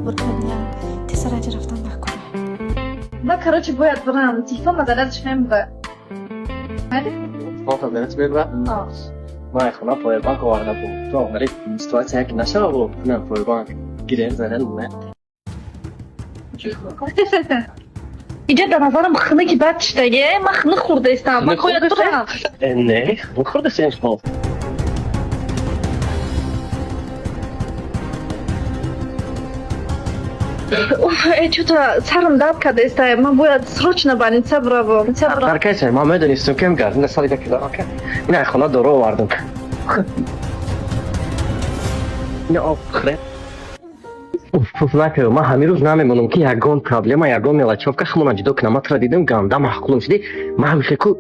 صبر کنی تسرعی رفتن نکنه. من короче باید برم تلفن مدارتش نمیبره. Volta dentro mesmo lá? Vai, خلاص باید بانک وارد بود. تو ولی سیتواسیه که نشه رو نه باید بانک گیرن زدن نه. اینجا در نظرم خونه که بد شده من خونه خورده استم من باید برم. نه خورده سنج خب. چطور سرم درد کرده است من باید سرچ نبرین صبر برکت ما میدونستم که میگردن سالی که دارم که نه خونه دورو آوردم نه آخره اوف نکه ما همین روز نمیمونم که یگان پرابلم یگان میلچوف که خمون جدو کنمات را دیدم گنده محکوم شدی ما همیشه کو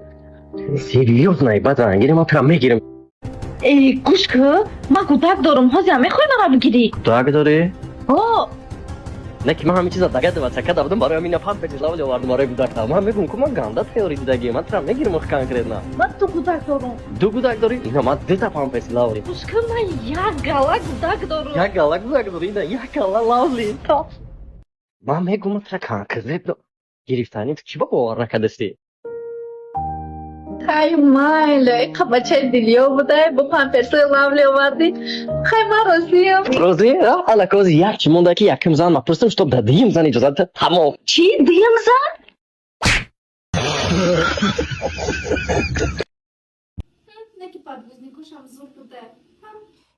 سریوز نایبات انگیری ما ترا میگیرم ای گوش که من کودک دارم هازی همه خوی مرا بگیری کودک داری؟ آه نه که من همین چیزا دگه و چکه دادم برای همین نفهم به جلال آوردم برای کودک من میگم که من گنده تیوری دیدگی من ترا میگیرم مخکان کردن من تو کودک دارم دو کودک داری؟ اینا من دیتا پام پیسی لاوری گوش که من یک گله کودک دارم یک گله کودک داری نه یک گله لاوری من میگم ترا کان کرد گرفتانی تو چی با باور نکردستی ای مایل بچه دیلیو بوده با پامپرس لاولی آوردی خیلی من راضیم روزی حالا کوز یک چی مونده که یکم زن مپرسم شتاب دادیم زن اجازه تمام چی دیم زن؟ Neki подвижникуш абзур буде.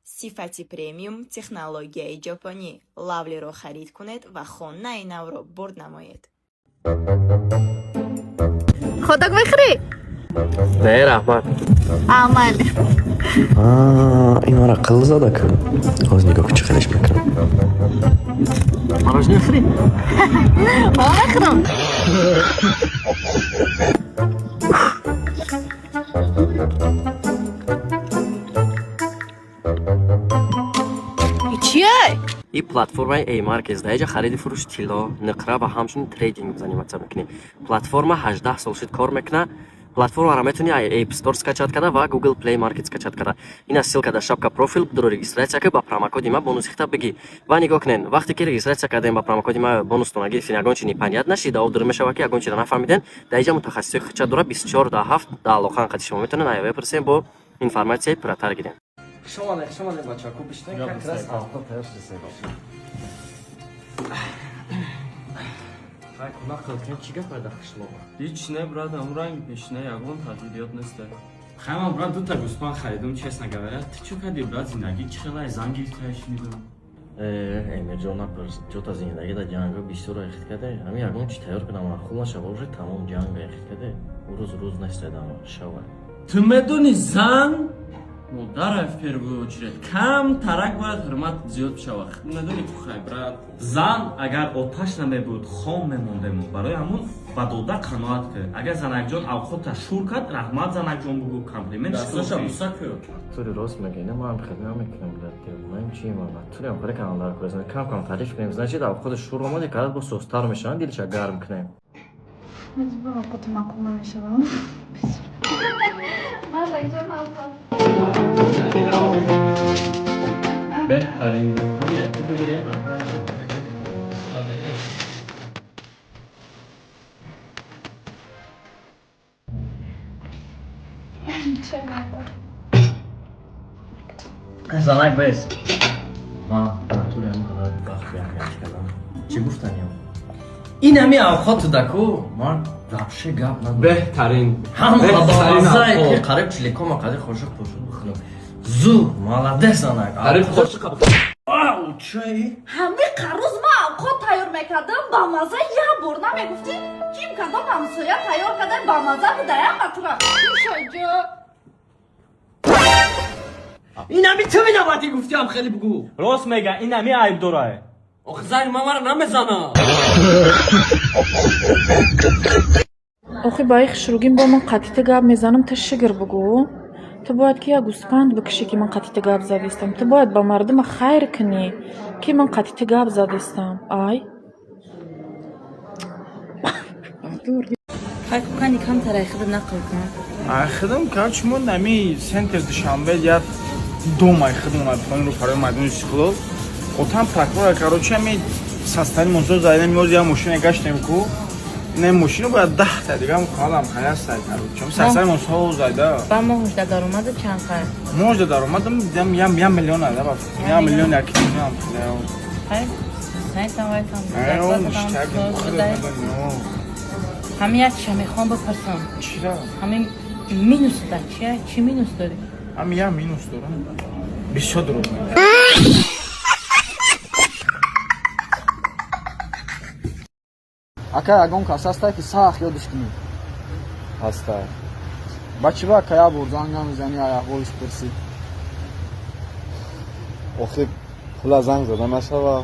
сифати премиум технологияи ҷопонӣ лавлиро харид кунед ва хонаи навро бурд намоед. ходак бихӯрӣ? نه رحمت аман این مرا قل زده که باز نگاه که چقدرش میکنم مراج نخری؟ نخورم چیه؟ این پلتفرم ای مارکت دایجا خرید فروش طلا نقره و همچنین تریدینگ زنیمت میکنه پلتفرم 18 سال شد کار میکنه платформа ра метуни App Store скачат карда ва Google Play Market скачат карда. Ина ссилка дар шапка профил дро регистрация ка ба промокоди ма бонус хита бигӣ. Ва нигоҳ кунед, вақте ки регистрация кардем ба промокоди ма бонустон гирифтин ягон чини паният нашид, авдур мешава ки ягон чиро нафаҳмиден, даиҷа мутахассиси хича дора 24 да 7 да алоқа қати шумо метавонед аяве пурсем бо информатсияи пурратар гирем. Шумо не бача ку биштен как раз авто тайёр шудем. Хай кунақ қилдем чӣ гап пайда қишло? Ҳеҷ не братан, ранг пешина ягон таъдилиёт нест. Хайма брат дута гӯспан харидам, честно говоря. Ты чё кардӣ брат зиндагӣ чӣ хела зан гирифтаи шунидам? Эмирҷон напурс, ҷота зиндагида ҷанга бисёр рехт карда. Ҳамин ягон чӣ тайёр кунам, маъқул нашава, уже тамом ҷанг рехт карда. Рӯз наистадам шава. Ту медонӣ зан модарай в первую очередь кам тарак бояд ҳурмат зиёд шава. Медонӣ ту хай брат. Зан агар оташ намебуд, хом мемондем. Барои ҳамон ба дода қаноат кунед. Агар занакҷон авхота шур кард, раҳмат занакҷон бугӯ, комплимент дасташа буса кӯ. Тури рост мегӯӣ, не ман хидмат мекунам брат. Ман чӣ ман? Турям кори канал дар кӯрсам. Кам тариф кунем. Значит, авхота шур омаде кард бо состар мешавад, дилша гарм кунем. مجبورم خودم معقول نمیشم. من اینجا نمی‌خوام. بهترین زنک بیس ما طول هم قرار بخت بیام کردم چی گفتن یا این همی اوقات دکو من رابشه گپ ندارم بهترین همه قریب چلیکام قدر خوشق پوشد بخونم زو مالده زنک قریب خوشق آو چی؟ همه قروز ما اوقات تیار میکردم با مزه یه بار نمیگفتی کیم کردم همسایه تیار کردن با مزه بوده یا مطرح شجا این همی تو نباتی گفتی هم خیلی بگو راست میگه این همی عیب داره آخه زنی من مرا نمیزنه آخه با ایخ شروگیم با من قطعیت گاب میزنم تا شگر بگو تو باید که یا گوسپند بکشی که من قطعیت گاب زدیستم تو باید با مردم خیر کنی که من قطعیت گاب زدیستم آی خیر کنی کم تر خود نقل کن خدم که چمون نمی سنتر دشنبه یا دوم خدم اومد پایین رو فرای مدنی سیکلو خودم پرکبار короче ми састани монсо зайдем ёз я мошина гаштем ку не мошину бояд 10 та дигам халам хаястай кару чум састани монсо зайда ба мо ҳужда даромаду чанд қар можда даромадам дидам 1 миллион ада ба 1 миллион як миллион хай сайтам вайтам ҳамин як чиша мехоҳам бипарсам чира ҳамин минус да чия чӣ минус дорӣ ҳам я минус дорам бисёр дурӯғ ака ягон кас ҳастае ки сахт ёдиш кунӣ ҳастае ба чӣ вақт я бурзанга мизанӣ аҳволиш пурсӣ охир хула занг зада нашава